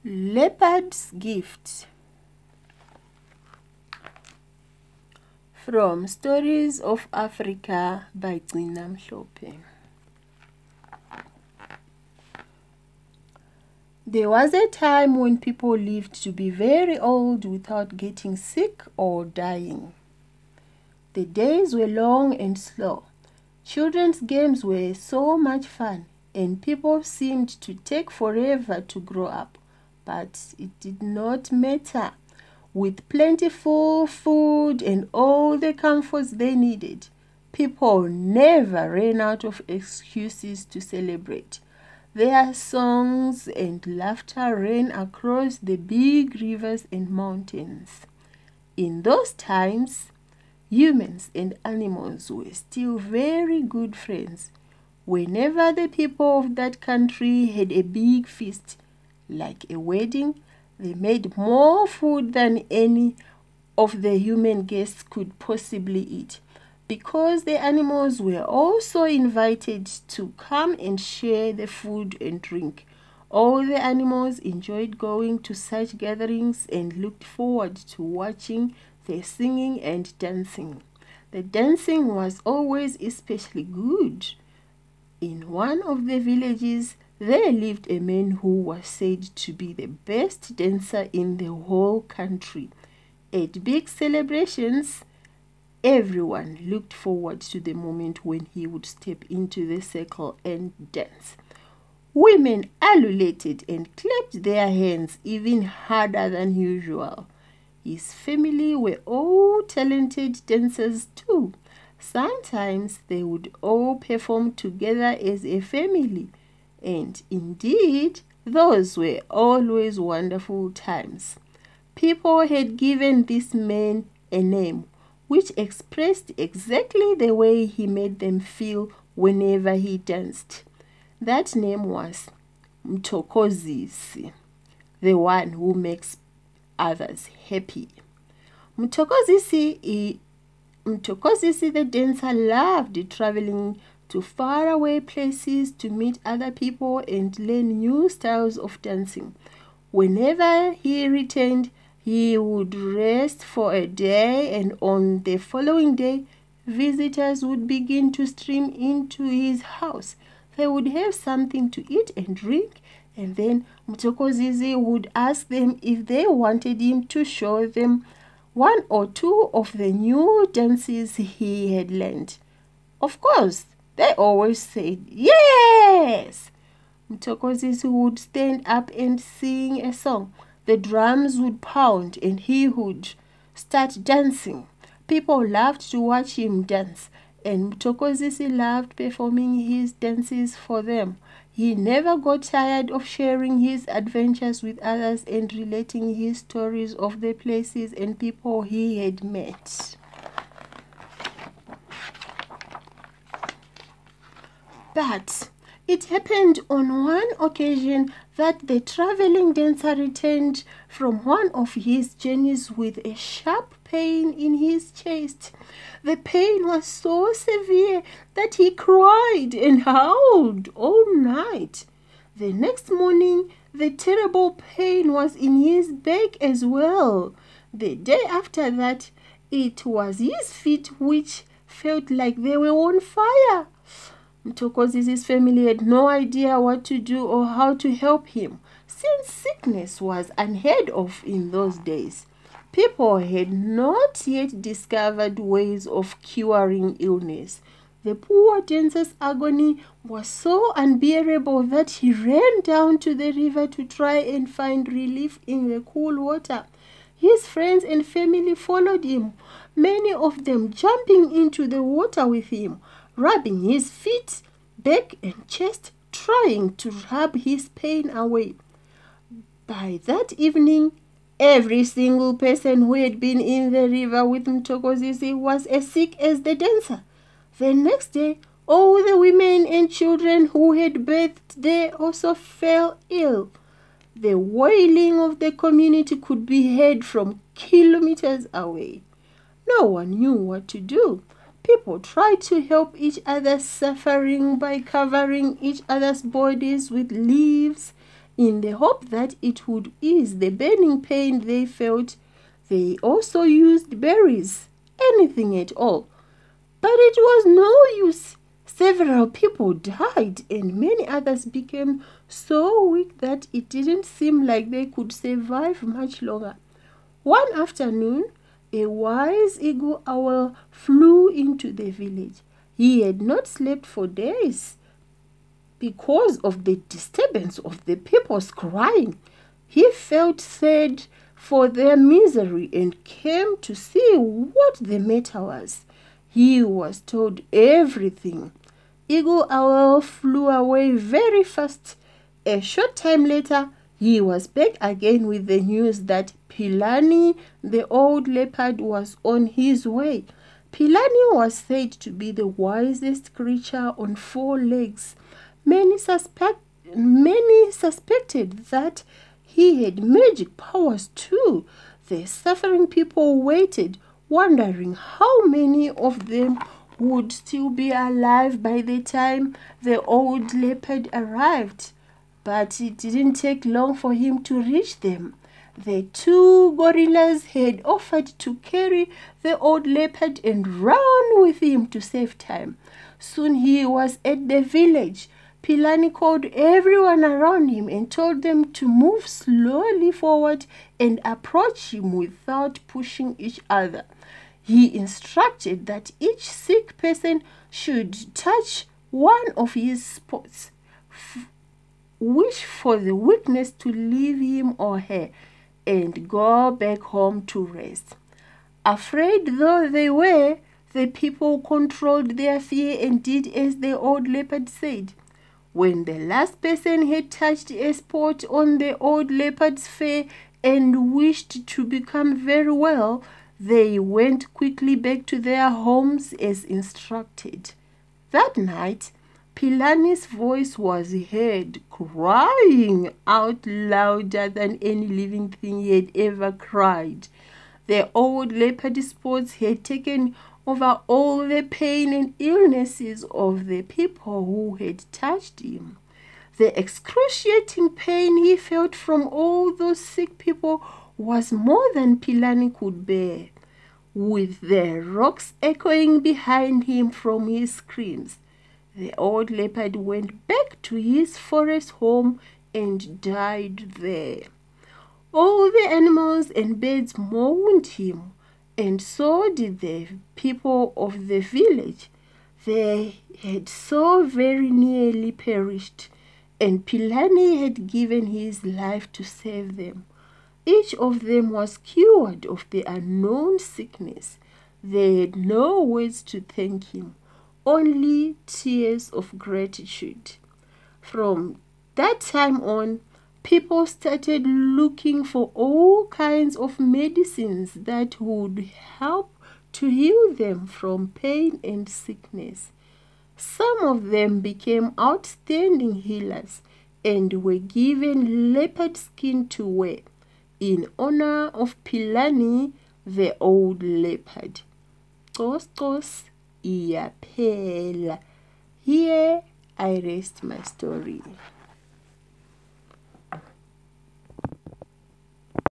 Leopard's Gift, from Stories of Africa by Gcina Mhlope. There was a time when people lived to be very old without getting sick or dying. The days were long and slow. Children's games were so much fun, and people seemed to take forever to grow up. But it did not matter. With plentiful food and all the comforts they needed, people never ran out of excuses to celebrate. Their songs and laughter ran across the big rivers and mountains. In those times, humans and animals were still very good friends. Whenever the people of that country had a big feast, like a wedding, they made more food than any of the human guests could possibly eat, because the animals were also invited to come and share the food and drink. All the animals enjoyed going to such gatherings and looked forward to watching the singing and dancing. The dancing was always especially good. In one of the villages, there lived a man who was said to be the best dancer in the whole country. At big celebrations, everyone looked forward to the moment when he would step into the circle and dance. Women ululated and clapped their hands even harder than usual. His family were all talented dancers too. Sometimes they would all perform together as a family. And indeed, those were always wonderful times. People had given this man a name, which expressed exactly the way he made them feel whenever he danced. That name was Mthokozisi, the one who makes others happy. Mthokozisi the dancer loved traveling to faraway places to meet other people and learn new styles of dancing. Whenever he returned, he would rest for a day, and on the following day, visitors would begin to stream into his house. They would have something to eat and drink, and then Mthokozisi would ask them if they wanted him to show them one or two of the new dances he had learned. Of course, they always said, yes! Mthokozisi would stand up and sing a song. The drums would pound and he would start dancing. People loved to watch him dance, and Mthokozisi loved performing his dances for them. He never got tired of sharing his adventures with others and relating his stories of the places and people he had met. But it happened on one occasion that the traveling dancer returned from one of his journeys with a sharp pain in his chest. The pain was so severe that he cried and howled all night. The next morning, the terrible pain was in his back as well. The day after that, it was his feet which felt like they were on fire. Mthokozisi's family had no idea what to do or how to help him, since sickness was unheard of in those days. People had not yet discovered ways of curing illness. The poor dancer's agony was so unbearable that he ran down to the river to try and find relief in the cool water. His friends and family followed him, many of them jumping into the water with him, rubbing his feet, back and chest, trying to rub his pain away. By that evening, every single person who had been in the river with Mthokozisi was as sick as the dancer. The next day, all the women and children who had bathed there also fell ill. The wailing of the community could be heard from kilometers away. No one knew what to do. People tried to help each other suffering by covering each other's bodies with leaves, In the hope that it would ease the burning pain they felt, they also used berries, anything at all. But it was no use. Several people died and many others became so weak that it didn't seem like they could survive much longer. One afternoon, a wise eagle owl flew into the village. He had not slept for days because of the disturbance of the people's crying. He felt sad for their misery and came to see what the matter was. He was told everything. Eagle Owl flew away very fast. A short time later, he was back again with the news that Philani, the old leopard, was on his way. Philani was said to be the wisest creature on 4 legs. Many suspected that he had magic powers too. The suffering people waited, wondering how many of them would still be alive by the time the old leopard arrived. But it didn't take long for him to reach them. The 2 gorillas had offered to carry the old leopard and run with him to save time. Soon he was at the village. Philani called everyone around him and told them to move slowly forward and approach him without pushing each other. He instructed that each sick person should touch one of his spots, wish for the weakness to leave him or her, and go back home to rest. Afraid though they were, the people controlled their fear and did as the old leopard said. When the last person had touched a spot on the old leopard's fur and wished to become very well, they went quickly back to their homes as instructed. That night, Philani's voice was heard crying out louder than any living thing he had ever cried. The old leopard spots had taken over all the pain and illnesses of the people who had touched him. The excruciating pain he felt from all those sick people was more than Philani could bear. With the rocks echoing behind him from his screams, the old leopard went back to his forest home and died there. All the animals and birds mourned him, and so did the people of the village. They had so very nearly perished, and Philani had given his life to save them. Each of them was cured of the unknown sickness. They had no words to thank him, only tears of gratitude. From that time on, people started looking for all kinds of medicines that would help to heal them from pain and sickness. Some of them became outstanding healers and were given leopard skin to wear in honor of Philani, the old leopard. Cos iyaphela. Here I rest my story.